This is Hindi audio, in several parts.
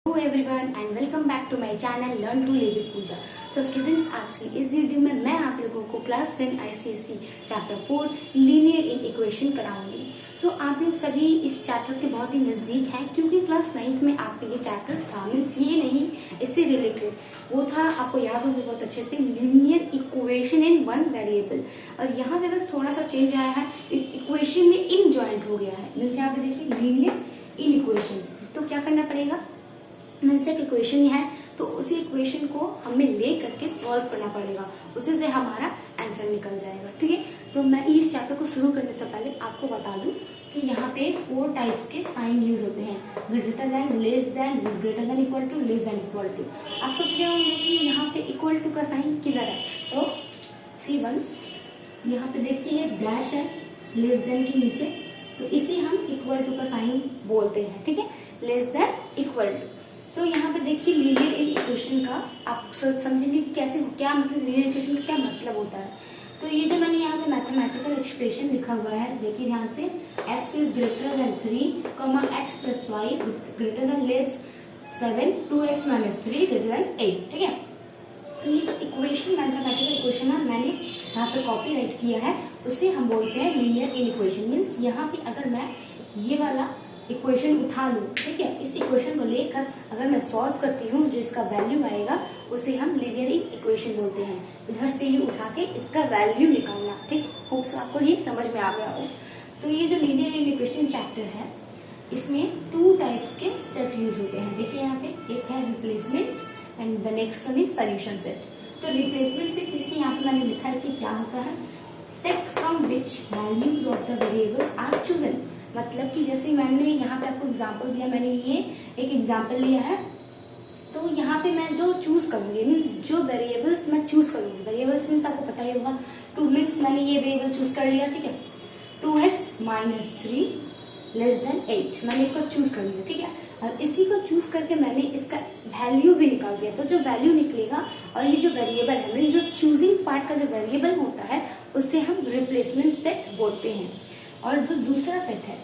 Hello everyone and welcome back to my channel learn to live with Pooja. So students, आज की इस वीडियो में मैं आप लोगों को class 10 ICSE chapter 4 linear in equation कराऊंगी। सो आप लोग सभी इस चैप्टर के बहुत ही नजदीक हैं क्योंकि क्लास 9th में आपका ये चैप्टर था। मीन्स ये नहीं, इससे रिलेटेड वो था, आपको याद होगा बहुत अच्छे से, linear equation in one variable. और यहाँ पे बस थोड़ा सा चेंज आया है, इक्वेशन में इन ज्वाइंट हो गया है। मीन्स यहाँ पे देखिए लीनियर इन इक्वेशन, तो क्या करना पड़ेगा, मीन्स एक इक्वेशन ही है तो उसी इक्वेशन को हमें ले करके सॉल्व करना पड़ेगा, उसी से हमारा आंसर निकल जाएगा। ठीक है, तो मैं इस चैप्टर को शुरू करने से पहले आपको बता दूं कि यहाँ पे 4 टाइप्स के साइन यूज होते हैं, greater than, less than, greater than equal to, less than equal to. आप सोच रहे होंगे कि यहाँ पे इक्वल टू का साइन किधर है, तो सी वंस यहाँ पे देखिए डैश है लेस देन के नीचे, तो इसे हम इक्वल टू का साइन बोलते हैं। ठीक है, लेस देन इक्वल टू। सो यहाँ पे देखिए लीनियर इन इक्वेशन का आप समझेंगे कि कैसे, क्या मतलब लीनियर इक्वेशन का क्या मतलब होता है। तो ये जो मैंने यहाँ पे मैथमेटिकल एक्सप्रेशन लिखा हुआ है, देखिए ध्यान से, x is greater than 3, x plus Y greater than less 7, 2x minus 3 greater than 8। ठीक है, तो ये जो इक्वेशन मैथमेटिकल इक्वेशन है मैंने यहाँ पे कॉपी राइट किया है, उसे हम बोलते हैं लीनियर इन इक्वेशन। मीन्स यहाँ पे अगर मैं ये वाला इक्वेशन उठा लूं, ठीक है, इस इक्वेशन को लेकर अगर मैं सॉल्व करती हूँ, जो इसका वैल्यू आएगा उसे हम लीनियर इक्वेशन बोलते हैं। इधर से ये उठा के इसका वैल्यू निकालना। ठीक, होप्स आपको ये समझ में आ गया हो। तो ये जो लीनियर इन इक्वेशन चैप्टर है, इसमें 2 टाइप्स के सेट यूज होते हैं। देखिए यहाँ पे एक है replacement and the next one is solution set. तो रिप्लेसमेंट सेट देखिए यहाँ पे मैंने लिखा है कि क्या होता है, set from which values of the variables are chosen. मतलब कि जैसे मैंने यहाँ पे आपको एग्जांपल दिया, मैंने ये एक एग्जांपल लिया है, तो यहाँ पे मैं जो चूज करूंगी, मीन्स जो वेरिएबल्स मैं चूज करूंगी, वेरिएबल्स मीन्स आपको पता ही होगा, 2 मीन्स मैंने ये वेरिएबल चूज कर लिया। ठीक है, 2x माइनस 3 लेस देन 8 मैंने इसको चूज कर लिया। ठीक है, और इसी को चूज करके मैंने इसका वैल्यू भी निकाल दिया। तो जो वैल्यू निकलेगा और ये जो वेरिएबल है, मीन्स जो चूजिंग पार्ट का जो वेरिएबल होता है, उससे हम रिप्लेसमेंट सेट बोलते हैं। और जो दूसरा सेट है,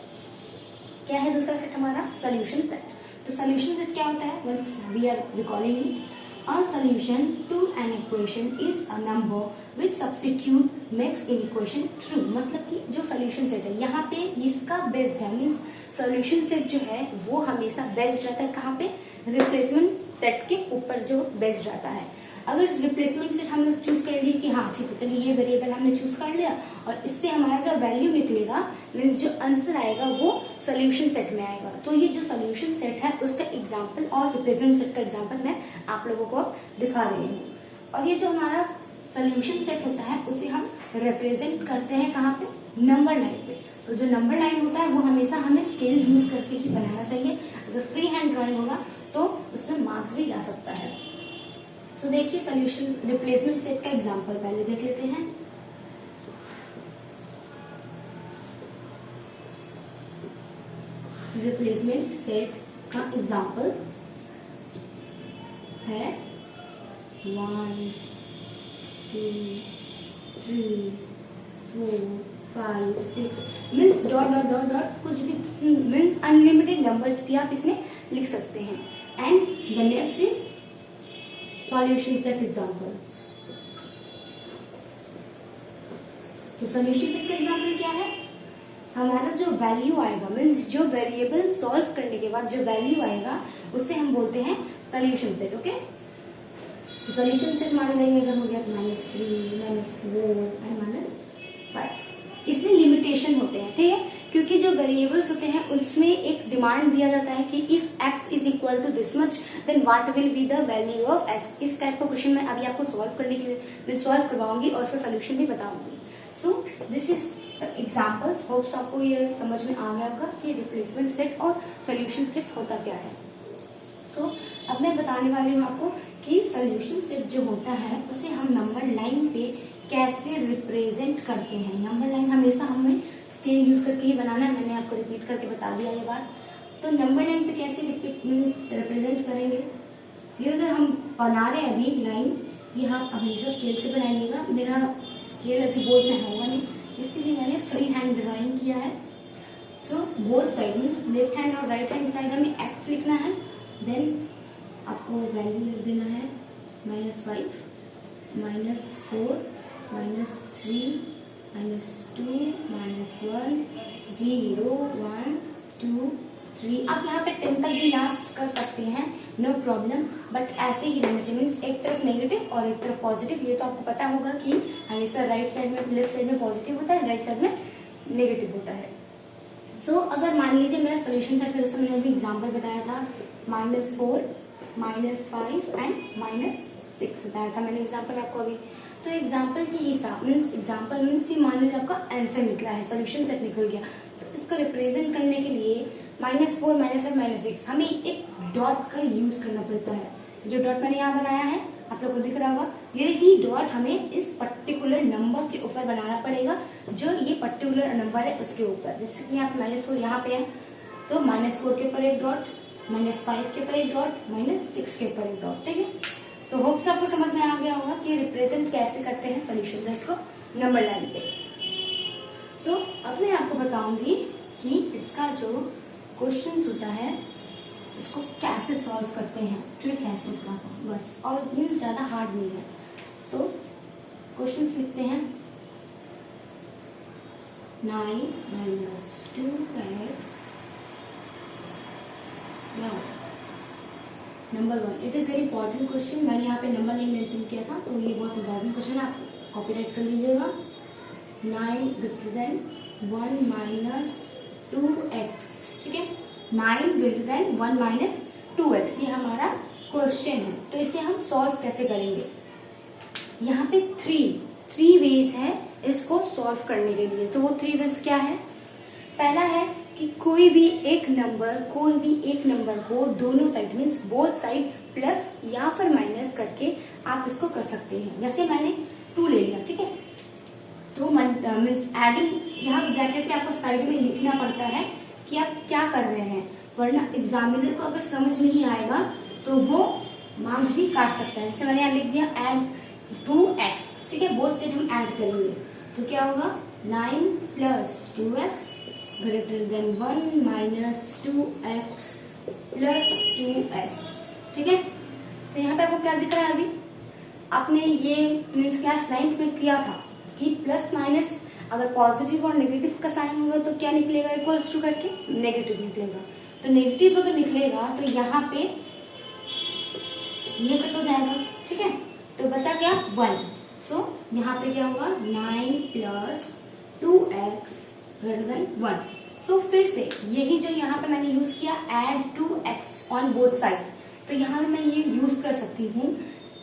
क्या है दूसरा सेट हमारा, सोल्यूशन सेट। तो सोल्यूशन सेट क्या होता है, once we are recalling it, a solution to an equation is a number which substitute makes in equation true. मतलब कि जो सोल्यूशन सेट है यहाँ पे इसका बेस्ड है, मीन्स सोल्यूशन सेट जो है वो हमेशा बेस्ड रहता है कहाँ पे, रिप्लेसमेंट सेट के ऊपर जो बेस्ड रहता है। अगर रिप्लेसमेंट सेट हमने चूज कर ली कि हाँ ठीक है चलिए ये वेरिएबल हमने चूज कर लिया और इससे हमारा जो वैल्यू निकलेगा, मीन्स जो आंसर आएगा वो सोल्यूशन सेट में आएगा। तो ये जो सोल्यूशन सेट है उसका एग्जांपल और रिप्लेसमेंट सेट का एग्जांपल मैं आप लोगों को दिखा रही हूँ। और ये जो हमारा सोल्यूशन सेट होता है उसे हम रिप्रेजेंट करते हैं कहाँ पे, नंबर लाइन पे। तो जो नंबर लाइन होता है वो हमेशा हमें स्केल यूज करके ही बनाना चाहिए। अगर फ्री हैंड ड्रॉइंग होगा तो उसमें मार्क्स भी जा सकता है। तो देखिए सोल्यूशन रिप्लेसमेंट सेट का एग्जांपल पहले देख लेते हैं। रिप्लेसमेंट सेट का एग्जांपल है 1 2 3 4 5 6, means dot dot dot dot कुछ भी, मीन्स अनलिमिटेड नंबर्स भी आप इसमें लिख सकते हैं। And the next is solution set example. तो सॉल्यूशन सेट का एग्जांपल क्या है, हमारा जो वैल्यू आएगा, मीन्स जो वेरिएबल सॉल्व करने के बाद जो वैल्यू आएगा उसे हम बोलते हैं सॉल्यूशन सेट। ओके, तो सॉल्यूशन सेट मान लेंगे अगर हो गया तो -3 -4 एंड -5। इसमें लिमिटेशन होते हैं, ठीक है, क्योंकि जो वेरिएबल्स होते हैं उसमें एक डिमांड दिया जाता है कि if x is equal to this much then what will be the value of x। इस टाइप का क्वेश्चन मैं अभी आपको सॉल्व करने के लिए मैं सॉल्व करवाऊंगी और उसका सोल्यूशन भी बताऊंगी। So this is the examples. Hopes आपको ये समझ में आ गया होगा कि रिप्लेसमेंट सेट और सोल्यूशन सेट होता क्या है। सो अब मैं बताने वाली हूँ आपको कि सोल्यूशन सेट जो होता है उसे हम नंबर लाइन पे कैसे रिप्रेजेंट करते हैं। नंबर लाइन हमेशा हमें स्केल यूज करके ही बनाना है, मैंने आपको रिपीट करके बता दिया ये बात। तो नंबर लाइन पे कैसे रिप्रेजेंट करेंगे, ये जो हम बना रहे हैं अभी लाइन, ये हम हमेशा स्केल से बनाइएगा। मेरा स्केल अभी बोर्ड में होगा नहीं, इसीलिए मैंने फ्री हैंड ड्राइंग किया है। So both side means left hand और राइट हैंड साइड हमें एक्स लिखना है देन आपको वैल्यू लिख देना है -5, -4, -3, -2, -1, 0, 1, 2, 3। आप यहाँ पे 10 तक भी लास्ट कर सकते हैं, नो प्रॉब्लम, बट ऐसे ही रहना चाहिए, मीन्स एक तरफ नेगेटिव और एक तरफ पॉजिटिव। ये तो आपको पता होगा कि हमेशा राइट साइड में, लेफ्ट साइड में पॉजिटिव होता है, राइट साइड में नेगेटिव होता है। सो अगर मान लीजिए मेरा सोल्यूशन सेट का, जैसे मैंने अभी एग्जाम्पल बताया था, -4, -5 एंड -6 बताया था मैंने एग्जाम्पल आपको अभी। तो एग्जाम्पल के हिसाब एग्जाम्पल मीन्स मान लीजिए आपका आंसर निकला है, सोल्यूशन सेट निकल गया, तो इसको रिप्रेजेंट करने के लिए -4, -5, -6 हमें एक डॉट का यूज करना पड़ता है। जो डॉट मैंने यहाँ बनाया है आप लोग को दिख रहा होगा, यही डॉट हमें इस पर्टिकुलर नंबर के ऊपर बनाना पड़ेगा, जो ये पर्टिकुलर नंबर है उसके ऊपर। जैसे कि यहाँ -4 यहाँ पे है, तो -4 के ऊपर एक डॉट, -5 के ऊपर एक डॉट, -6 के ऊपर एक डॉट, ठीक है। तो होप्स आपको समझ में आ गया होगा कि रिप्रेजेंट कैसे करते हैं सोल्यूशन सेट को नंबर लाइन पे। सो अब मैं आपको बताऊंगी कि इसका जो क्वेश्चन होता है उसको कैसे सॉल्व करते हैं, ट्रिक है इसमें थोड़ा सा बस, और मीन्स ज्यादा हार्ड नहीं है। तो क्वेश्चंस लिखते हैं, 9 - 2x। Number 1, it is very important question. मैंने यहाँ पे नंबर नहीं मेंशन किया था, तो ये बहुत इंपॉर्टेंट क्वेश्चन है, आप कॉपीराइट कर लीजिएगा। 9 > 1 - 2x, ठीक है। 9 > 1 - 2x, ये हमारा क्वेश्चन है। तो इसे हम सॉल्व कैसे करेंगे? यहाँ पे थ्री वेज है इसको सॉल्व करने के लिए। तो वो 3 वेज क्या है? पहला है कि कोई भी एक नंबर को दोनों side means both side plus या फिर माइनस करके आप इसको कर सकते हैं। जैसे मैंने 2 ले लिया, ठीक है, तो मीन्स एडिंग, यहाँ ब्रैकेट पे आपको साइड में लिखना पड़ता है कि आप क्या कर रहे हैं, वरना एग्जामिनर को अगर समझ नहीं आएगा तो वो मार्क्स भी काट सकता है। जैसे मैंने यहाँ लिख दिया ऐड 2x, ठीक है, बोथ साइड हम ऐड करेंगे तो क्या होगा, 9 + 2x greater than 1 - 2x + 2s, ठीक है। तो यहाँ पे आपको क्या दिख रहा है, अभी आपने ये मीन्स क्लास 9th में किया था कि प्लस माइनस अगर पॉजिटिव और नेगेटिव का साइन होगा तो क्या निकलेगा, इक्वल्स टू करके नेगेटिव निकलेगा। तो नेगेटिव अगर निकलेगा तो यहाँ पे ये कट हो जाएगा, ठीक है, तो बचा क्या 1। सो यहाँ पे क्या होगा, 9 + 2x greater than 1। सो फिर से यही जो यहाँ पे मैंने यूज किया add 2x on both side, तो यहाँ पे मैं ये यूज कर सकती हूँ।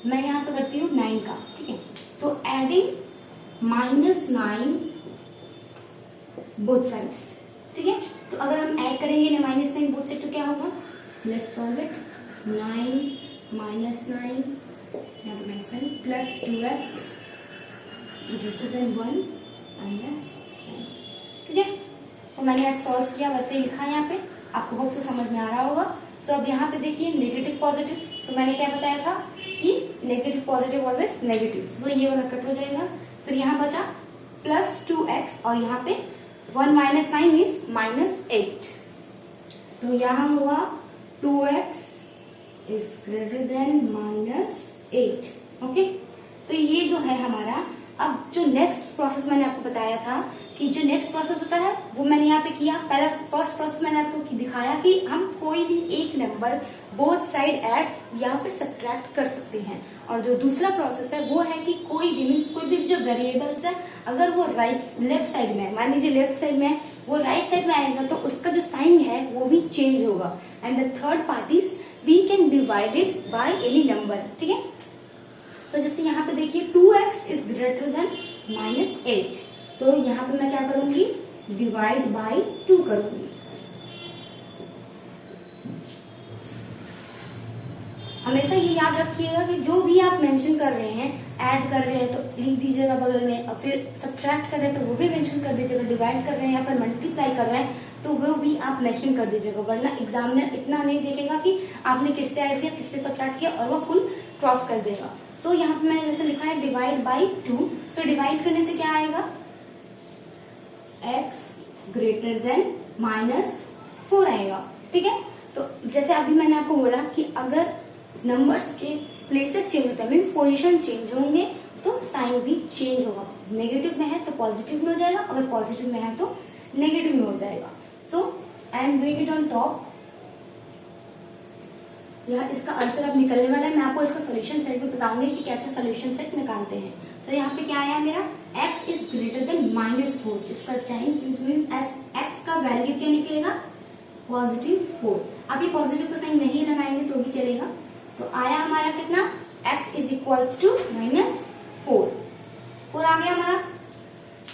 मैं यहाँ पे करती हूँ 9 का, ठीक है, तो एडिंग -9 बोथ साइड्स, ठीक है। तो अगर हम ऐड करेंगे ना -9 बोथ साइड तो क्या होगा, let's solve it. 9 - 9 + 2x greater than 1 - ठीक है। तो मैंने आज सॉल्व किया, वैसे ही लिखा है यहाँ पे, आपको होप से समझ में आ रहा होगा। सो अब यहाँ पे देखिए नेगेटिव पॉजिटिव, तो मैंने क्या बताया था कि नेगेटिव पॉजिटिव ऑलवेज नेगेटिव, तो ये वाला कट हो जाएगा। फिर यहाँ बचा +2x और यहाँ पे 1 - 9 इज -8, तो यहाँ हुआ 2x is greater than -8, okay. तो ये जो है हमारा, अब जो नेक्स्ट प्रोसेस मैंने आपको बताया था कि जो नेक्स्ट प्रोसेस होता है वो मैंने यहाँ पे किया। पहला फर्स्ट प्रोसेस मैंने आपको दिखाया कि हम कोई भी एक नंबर बोथ साइड ऐड या फिर सब्ट्रैक्ट कर सकते हैं, और जो दूसरा प्रोसेस है वो है कि कोई भी मीन्स कोई भी जो वेरिएबल्स है अगर वो लेफ्ट साइड में है, मान लीजिए लेफ्ट साइड में है, वो राइट साइड में आएगा तो उसका जो साइन है वो भी चेंज होगा। And the third part is we can divide it by any number, ठीक है। तो जैसे यहाँ पे देखिए 2x इज ग्रेटर देन -8, तो यहाँ पे मैं क्या करूंगी, डिवाइड बाय 2 करूंगी। हमेशा ये याद रखिएगा कि जो भी आप मेंशन कर रहे हैं, ऐड कर रहे हैं तो लिख दीजिएगा बगल में, और फिर सब्ट्रैक्ट कर रहे हैं तो वो भी मेंशन कर दीजिएगा, डिवाइड कर रहे हैं या फिर मल्टीप्लाई कर रहे हैं तो वो भी आप मेंशन कर दीजिएगा, वरना एग्जामिनर इतना नहीं देखेगा कि आपने किससे ऐड किया किससे सब्ट्रैक्ट किया, और वो फुल क्रॉस कर देगा। सो यहाँ पे मैंने जैसे लिखा है डिवाइड बाय 2, तो डिवाइड करने से क्या आएगा, x greater than -4 आएगा, ठीक है। तो जैसे अभी मैंने आपको बोला कि अगर नंबर्स के प्लेसेस चेंज होता है मीन्स पोजीशन चेंज होंगे तो साइन भी चेंज होगा। नेगेटिव में है तो पॉजिटिव में हो जाएगा, अगर पॉजिटिव में है तो नेगेटिव में हो जाएगा। So I am doing it on top. यह इसका आंसर अब निकलने वाला है। मैं आपको इसका सोल्यूशन सेट भी बताऊंगी कि कैसे सोल्यूशन सेट निकालते हैं। तो यहाँ पे क्या आया मेरा x इज ग्रेटर देन -4। इसका साइन मीन्स x का वैल्यू क्या निकलेगा +4। आप ये पॉजिटिव का साइन नहीं लगाएंगे तो भी चलेगा। तो आया हमारा कितना x इज इक्वल्स टू -4 आ गया हमारा।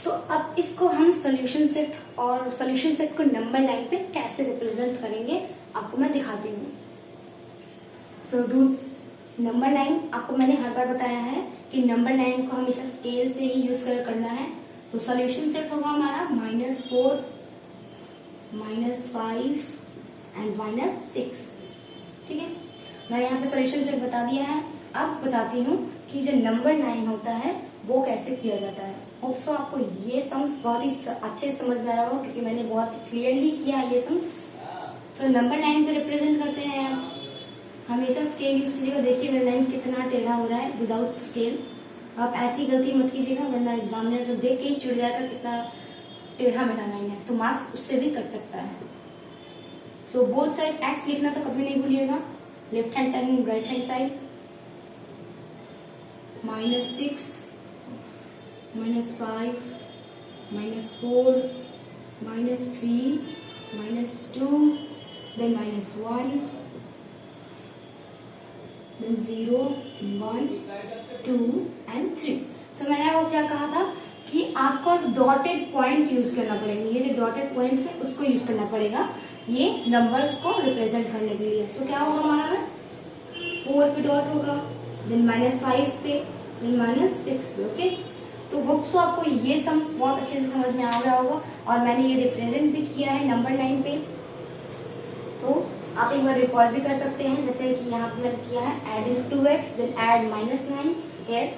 तो अब इसको हम सोल्यूशन सेट और सोल्यूशन सेट को नंबर लाइन पे कैसे रिप्रेजेंट करेंगे आपको मैं दिखाती हूँ। सो डू नंबर लाइन आपको मैंने हर बार बताया है कि नंबर लाइन को हमेशा स्केल से ही यूज करना है। तो सोल्यूशन सेट होगा हमारा -4, -5 एंड -6। ठीक है, मैंने यहाँ पे सोल्यूशन सेट बता दिया है। अब बताती हूँ कि जो नंबर लाइन होता है वो कैसे किया जाता है। ऑल्सो आपको ये सम्स बहुत ही अच्छे से समझ में आ रहा होगा क्योंकि मैंने बहुत क्लियरली किया ये सम्स। सो नंबर लाइन पे रिप्रेजेंट करते हैं आप हमेशा स्केल यूज कीजिएगा। देखिए मेरा लाइन कितना टेढ़ा हो रहा है विदाउट स्केल। आप ऐसी गलती मत कीजिएगा वरना एग्जामिनर तो देख के ही चिढ़ जाएगा कितना टेढ़ा मेरा लाइन है, तो मार्क्स उससे भी कट सकता है। सो बोथ साइड एक्स लिखना तो कभी नहीं भूलिएगा, left hand side and right hand side. -6, -5, -4, -3, -2, then -1, then 0, 1, 2 and 3। सो मैंने वो क्या कहा था कि आपको डॉटेड पॉइंट यूज करना पड़ेगा। ये जो डॉटेड पॉइंट है उसको यूज करना पड़ेगा ये नंबर्स को रिप्रेजेंट करने के लिए। सो क्या होगा हमारा में 4 पे डॉट होगा, देन -5 पे, देन -6 पे। ओके, तो बुक्स आपको ये सम्स बहुत अच्छे से समझ में आ रहा होगा और मैंने ये रिप्रेजेंट भी किया है नंबर लाइन पे। तो आप एक बार रिकॉल भी कर सकते हैं, जैसे कि यहाँ पे मैंने किया है adding 2x then add -9 here।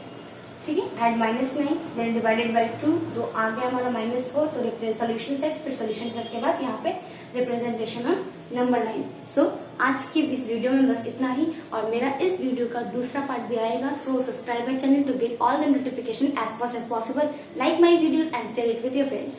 ठीक है, ऐड -9 देन डिवाइडेड बाय 2, तो आ गया हमारा -4। तो सोल्यूशन सेट, फिर सोल्यूशन सेट के बाद यहाँ पे रिप्रेजेंटेशन ऑन नंबर लाइन। सो आज की इस वीडियो में बस इतना ही और मेरा इस वीडियो का दूसरा पार्ट भी आएगा। So subscribe my channel to get all the notification as fast as possible. Like my videos and share it with your friends.